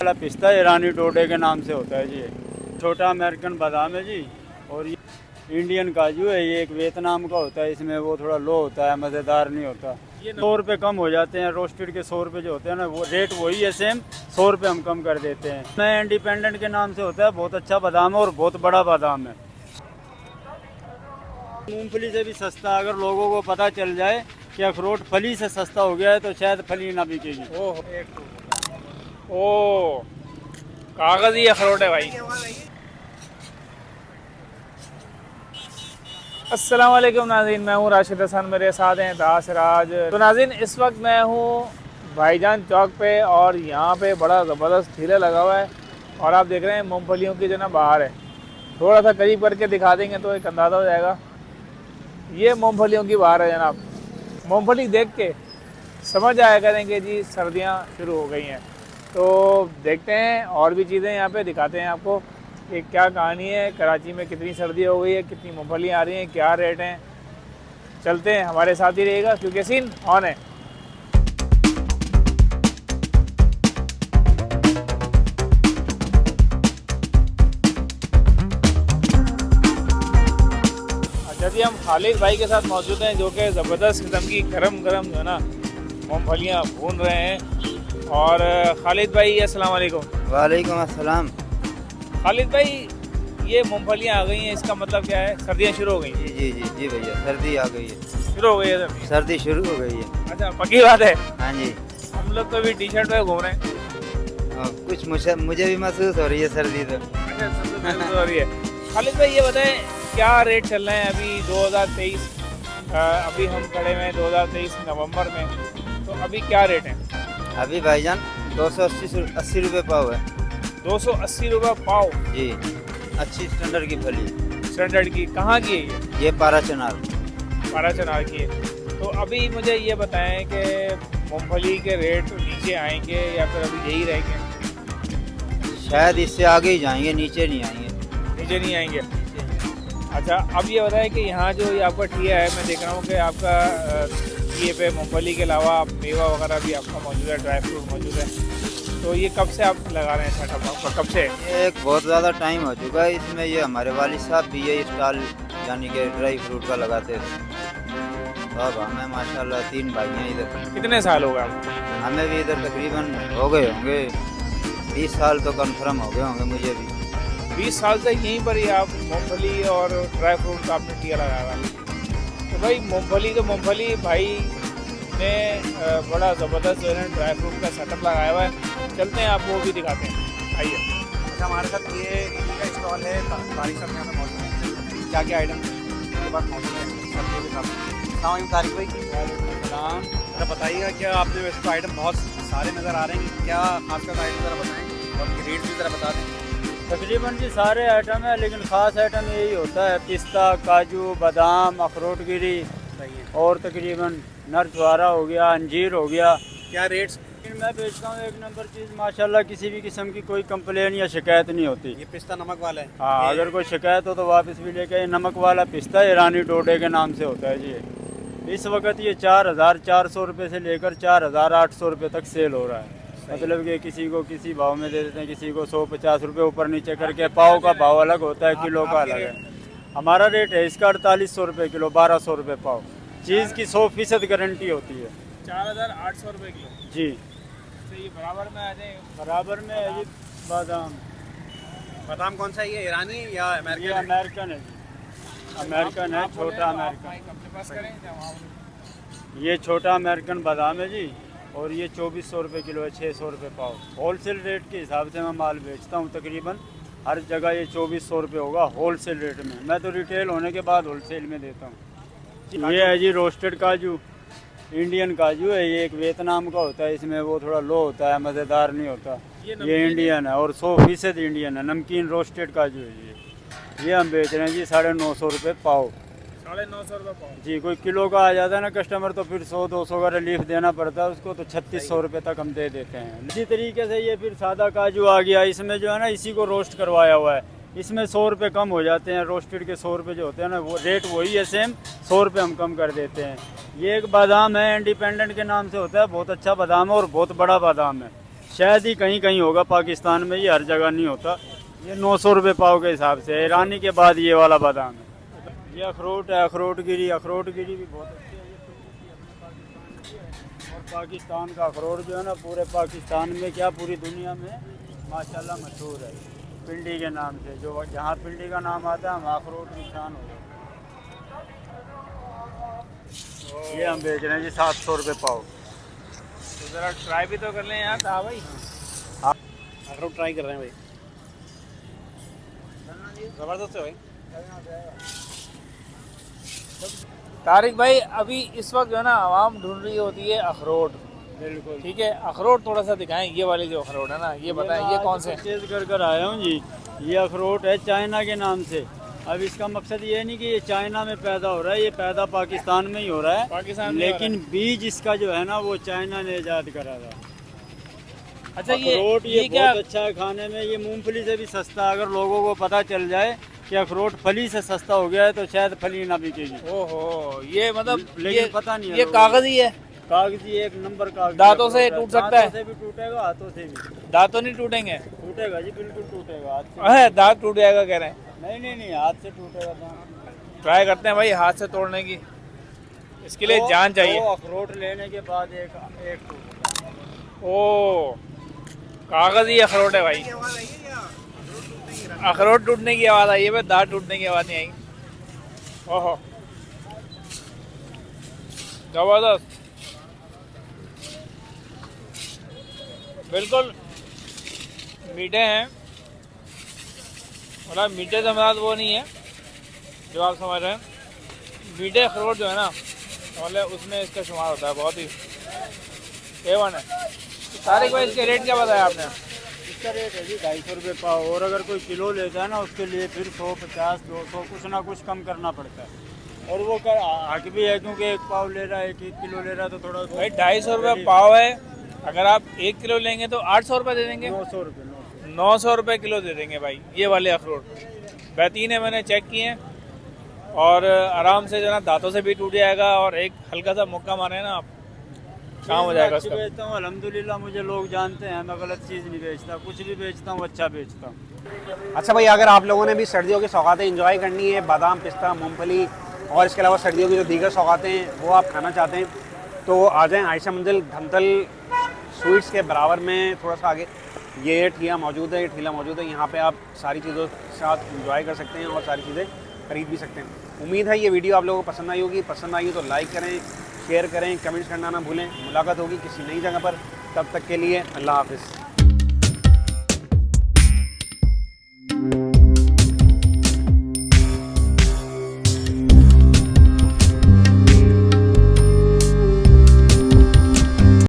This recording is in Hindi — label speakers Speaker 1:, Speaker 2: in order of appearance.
Speaker 1: वाला पिस्ता ईरानी डोडे के नाम से होता है जी। छोटा अमेरिकन बादाम है जी। और ये इंडियन काजू है, ये एक वियतनाम का होता है, इसमें वो थोड़ा लो होता है, मज़ेदार नहीं होता। ये 100 रुपये कम हो जाते हैं, रोस्टेड के 100 रुपये जो होते हैं ना, वो रेट वही है सेम, 100 रुपये हम कम कर देते हैं। मैं इंडिपेंडेंट के नाम से होता है, बहुत अच्छा बादाम है और बहुत बड़ा बादाम है। मूंगफली से भी सस्ता, अगर लोगों को पता चल जाए कि अखरोट फली से सस्ता हो गया है तो शायद फली ना बिकेगी।
Speaker 2: ओ कागज़ी अखरोट है भाई। अस्सलाम वालेकुम नाज़रीन, मैं हूँ राशिद हसन, मेरे साथ हैं दासराज। तो नाज़रीन, इस वक्त मैं हूँ भाईजान चौक पे और यहाँ पे बड़ा ज़बरदस्त ठेला लगा हुआ है और आप देख रहे हैं मूंगफलियों की जो ना बाहर है। थोड़ा सा करीब करके दिखा देंगे तो एक अंदाज़ा हो जाएगा। ये मूंगफलियों की बाहर है जनाब। मूंगफली देख के समझ आया करेंगे जी सर्दियाँ शुरू हो गई हैं। तो देखते हैं और भी चीज़ें यहाँ पे दिखाते हैं आपको कि क्या कहानी है, कराची में कितनी सर्दी हो गई है, कितनी मूंगफली आ रही हैं, क्या रेट हैं। चलते हैं, हमारे साथ ही रहिएगा क्योंकि सीन ऑन है। अच्छा जी, हम खालिद भाई के साथ मौजूद हैं जो कि ज़बरदस्त किस्म की गरम गरम जो है ना मूंगफलियाँ भून रहे हैं। और खालिद भाई अस्सलाम वालेकुम।
Speaker 3: वालेकुम अस्सलाम।
Speaker 2: खालिद भाई, ये मूंगफलियाँ आ गई हैं, इसका मतलब क्या है? सर्दियाँ शुरू हो गई हैं?
Speaker 3: जी भैया, सर्दी आ गई है।
Speaker 2: शुरू हो गई है
Speaker 3: सर्दी शुरू हो गई है।
Speaker 2: अच्छा, पक्की बात है।
Speaker 3: हाँ जी।
Speaker 2: हम लोग तो अभी टी शर्ट में घूम रहे हैं।
Speaker 3: कुछ मुझे भी महसूस हो रही है सर्दी तो।
Speaker 2: अच्छा, सर्दी महसूस हो रही है। खालिद भाई, ये बताएं क्या रेट चल रहे हैं अभी 2023? अभी हम खड़े हैं 2023 नवंबर में, तो अभी क्या रेट है?
Speaker 3: अभी भाईजान 280 रुपये पाव है।
Speaker 2: 280 रुपये पाव
Speaker 3: जी। अच्छी स्टैंडर्ड की फली,
Speaker 2: स्टैंडर्ड की। कहाँ की है
Speaker 3: ये पारा चनार
Speaker 2: की है। तो अभी मुझे ये बताएं कि मूंगफली के रेट नीचे आएंगे या फिर अभी यही रहेंगे?
Speaker 3: शायद इससे आगे ही जाएंगे, नीचे नहीं आएंगे।
Speaker 2: नीचे नहीं आएंगे। अच्छा, अब ये बताएं कि यहाँ जो ये आपका ठिया है, मैं देख रहा हूँ कि आपका ठिए पे मूंगफली के अलावा मेवा वगैरह भी आपका मौजूद है, ड्राई फ्रूट मौजूद है। तो ये कब से आप लगा रहे हैं सेटअप आपका, कब से?
Speaker 3: एक बहुत ज़्यादा टाइम हो चुका है इसमें। ये हमारे वालिद साहब भी ये स्टॉल यानी कि ड्राई फ्रूट का लगाते थे। तो अब हमें माशाल्लाह 3 भाई हैं इधर।
Speaker 2: कितने साल हो गए आपको?
Speaker 3: हमें भी इधर तकरीबन हो गए होंगे 20 साल तो कन्फर्म हो गए होंगे मुझे भी।
Speaker 2: 20 साल से यहीं पर ही आप मूंगफली और ड्राई फ्रूट का आपने ठिया लगाया हुआ है। तो भाई मूंगफली भाई ने बड़ा ज़बरदस्त जो है ड्राई फ्रूट का सेटअप लगाया हुआ है। चलते हैं, आपको वो भी दिखाते हैं, आइए।
Speaker 4: अच्छा, हमारे साथ ये का स्टॉल है, तारिक साहब यहाँ पे मौजूद है। क्या क्या आइटम के पास मौजूद है सब्जियों के साथ? सलाम तारिक भाई। सलाम। अच्छा, बताइएगा क्या आपने वैसे तो आइटम बहुत सारे नज़र आ रहे हैं, क्या खासकर आइटम ज़रा बताएँ और रेट भी ज़रा बता दें।
Speaker 1: तकरीबन जी सारे आइटम है, लेकिन ख़ास आइटम यही होता है पिस्ता, काजू, बादाम, अखरोट गिरी और तकरीबन नरछुआरा हो गया, अंजीर हो गया।
Speaker 4: क्या रेट्स?
Speaker 1: मैं बेचता हूँ एक नंबर चीज़ माशाल्लाह, किसी भी किस्म की कोई कंप्लेन या शिकायत नहीं होती।
Speaker 4: ये पिस्ता नमक वाला है।
Speaker 1: हाँ, अगर कोई शिकायत हो तो वापस भी लेके। ये नमक वाला पिस्ता ईरानी डोडे के नाम से होता है जी। इस वक्त ये 4400 रुपये से लेकर 4800 रुपये तक सेल हो रहा है। मतलब कि किसी को किसी भाव में दे देते हैं, किसी को 150 रुपये ऊपर नीचे करके। पाव का भाव अलग होता है, किलो का अलग है। हमारा रेट है इसका 4800 रुपये किलो, 1200 रुपये पाव। चीज़ की 100% गारंटी होती है।
Speaker 2: 4800 रुपये किलो
Speaker 1: जी।
Speaker 2: तो ये बराबर में आ जाए।
Speaker 1: बराबर में है जी बादाम।
Speaker 4: बादाम कौन सा है, ये ईरानी या
Speaker 1: ये
Speaker 4: अमेरिकन?
Speaker 1: अमेरिकन है जी, अमेरिकन है, छोटा अमेरिकन। ये छोटा अमेरिकन बादाम है जी। और ये 2400 रुपये किलो है, 600 रुपये पाव। होल सेल रेट के हिसाब से मैं माल बेचता हूँ। तकरीबन हर जगह ये 2400 रुपये होगा होल सेल रेट में। मैं तो रिटेल होने के बाद होल सेल में देता हूँ। ये है जी रोस्टेड काजू, इंडियन काजू है। ये एक वियतनाम का होता है, इसमें वो थोड़ा लो होता है, मज़ेदार नहीं होता। ये इंडियन है और 100% इंडियन है। नमकीन रोस्टेड काजू है ये हम बेच रहे हैं जी 950 रुपये पाव।
Speaker 2: 950 रुपये पाव
Speaker 1: जी। कोई किलो का आ जाता है ना कस्टमर तो फिर 100-200 का रिलीफ देना पड़ता है उसको, तो 3600 रुपये तक हम दे देते हैं। इसी तरीके से ये फिर सादा काजू आ गया, इसमें जो है ना इसी को रोस्ट करवाया हुआ है। इसमें 100 रुपये कम हो जाते हैं। रोस्टेड के 100 रुपये जो होते हैं ना, वो रेट वही है सेम, 100 रुपये हम कम कर देते हैं। ये एक बादाम है, इंडिपेंडेंट के नाम से होता है, बहुत अच्छा बादाम है और बहुत बड़ा बादाम है। शायद ही कहीं कहीं होगा पाकिस्तान में, ये हर जगह नहीं होता। ये 900 रुपये पाव के हिसाब से। ईरानी के बाद ये वाला बादाम है। ये अखरोट है, अखरोट गिरी भी बहुत अच्छी है। और पाकिस्तान का अखरोट जो है ना, पूरे पाकिस्तान में क्या पूरी दुनिया में माशाल्लाह मशहूर है पिंडी के नाम से। जो जहाँ पिंडी का नाम आता है वहाँ अखरोट निशान हो जाता है। ये हम बेच रहे हैं जी 700 रुपये पाव।
Speaker 2: तो ज़रा ट्राई भी तो कर लें यार। हाँ भाई,
Speaker 4: अखरोट ट्राई कर रहे हैं भाई, ज़बरदस्त है भाई।
Speaker 2: तारिक भाई, अभी इस वक्त जो है ना आवाम ढूंढ रही होती है अखरोट।
Speaker 1: बिल्कुल
Speaker 2: ठीक है, अखरोट थोड़ा सा दिखाएं। ये वाले जो अखरोट है ना, ये बताएं ये कौन से हैं?
Speaker 1: परचेज कर आया हूँ जी। ये अखरोट है चाइना के नाम से। अब इसका मकसद ये नहीं कि ये चाइना में पैदा हो रहा है, ये पैदा पाकिस्तान में ही हो रहा है।
Speaker 2: पाकिस्तान में
Speaker 1: लेकिन बीज इसका जो है ना वो चाइना ने ईजाद करा था।
Speaker 2: अच्छा,
Speaker 1: अखरोट
Speaker 2: ये
Speaker 1: ये
Speaker 2: क्या?
Speaker 1: बहुत अच्छा है खाने में। ये मूंगफली से भी सस्ता। अगर लोगों को पता चल जाए कि अखरोट फली से सस्ता हो गया है तो शायद फली ना बिकेगी।
Speaker 2: ओहो, ये मतलब
Speaker 1: लेकिन
Speaker 2: ये
Speaker 1: पता नहीं है
Speaker 2: ये
Speaker 1: लोगों को।
Speaker 2: कागज ही है।
Speaker 1: कागजी एक नंबर कागज।
Speaker 2: दांतों से टूट सकता है?
Speaker 1: दांतों से भी टूटेगा, हाथों से भी
Speaker 2: दांत तो नहीं टूटेंगे?
Speaker 1: टूटेगा जी, बिल्कुल टूटेगा। हाथ से
Speaker 2: अरे दांत टूट जाएगा कह रहे हैं।
Speaker 1: नहीं, हाथ से टूटेगा दांत।
Speaker 2: ट्राई करते हैं भाई हाथ से तोड़ने की। इसके लिए जान चाहिए।
Speaker 1: वो अखरोट लेने के बाद एक टूटेगा।
Speaker 2: ओ, कागज ही अखरोट है भाई। अखरोट टूटने की आवाज़ आई है, दांत टूटने की आवाज़ नहीं आई। ओहो, जबरदस्त, बिल्कुल मीठे हैं। मतलब मीठे से मराद वो नहीं है जो आप समझ रहे हैं। मीठे अखरोट जो है ना, मतलब उसमें इसका शुमार होता है। बहुत ही A1 है। तारिक भाई, इसके रेट क्या बताया आपने?
Speaker 1: इसका रेट है जी 250 रुपये पाव। और अगर कोई किलो लेता है ना उसके लिए फिर 150, 200 कुछ ना कुछ कम करना पड़ता है। और वो कर हक भी है, क्योंकि 1 पाव ले रहा है, 1 किलो ले रहा है तो थोड़ा
Speaker 2: भाई 250 रुपये पाव है। अगर आप 1 किलो लेंगे तो 800 रुपये दे देंगे।
Speaker 1: 900 रुपये
Speaker 2: 900 रुपये किलो दे देंगे भाई। ये वाले अखरोट बेहतरीन है, मैंने चेक किए हैं। और आराम से जो है ना दांतों से भी टूट जाएगा। और एक हल्का सा मुक्का मारे ना आप, काम हो जाएगा
Speaker 1: अच्छी
Speaker 2: उसका।
Speaker 1: बेचता हूँ अल्हम्दुलिल्लाह। मुझे लोग जानते हैं, मैं गलत चीज़ नहीं बेचता। कुछ भी बेचता हूँ अच्छा बेचता हूँ।
Speaker 4: अच्छा भाई, अगर आप लोगों ने भी सर्दियों की सौगातें एंजॉय करनी है, बादाम, पिस्ता, मूंगफली और इसके अलावा सर्दियों की जो दीगर सौगातें हैं वो आप खाना चाहते हैं, तो आ जाएँ आयशा मंजिल धमतल स्वीट्स के बराबर में थोड़ा सा आगे ये ठेला मौजूद है। ये ठेला मौजूद है, यहाँ पे आप सारी चीज़ों के साथ एंजॉय कर सकते हैं और सारी चीज़ें खरीद भी सकते हैं। उम्मीद है ये वीडियो आप लोगों को पसंद आई होगी। पसंद आई हो तो लाइक करें, शेयर करें, कमेंट्स करना ना भूलें। मुलाकात होगी किसी नई जगह पर, तब तक के लिए अल्लाह हाफ़िज़।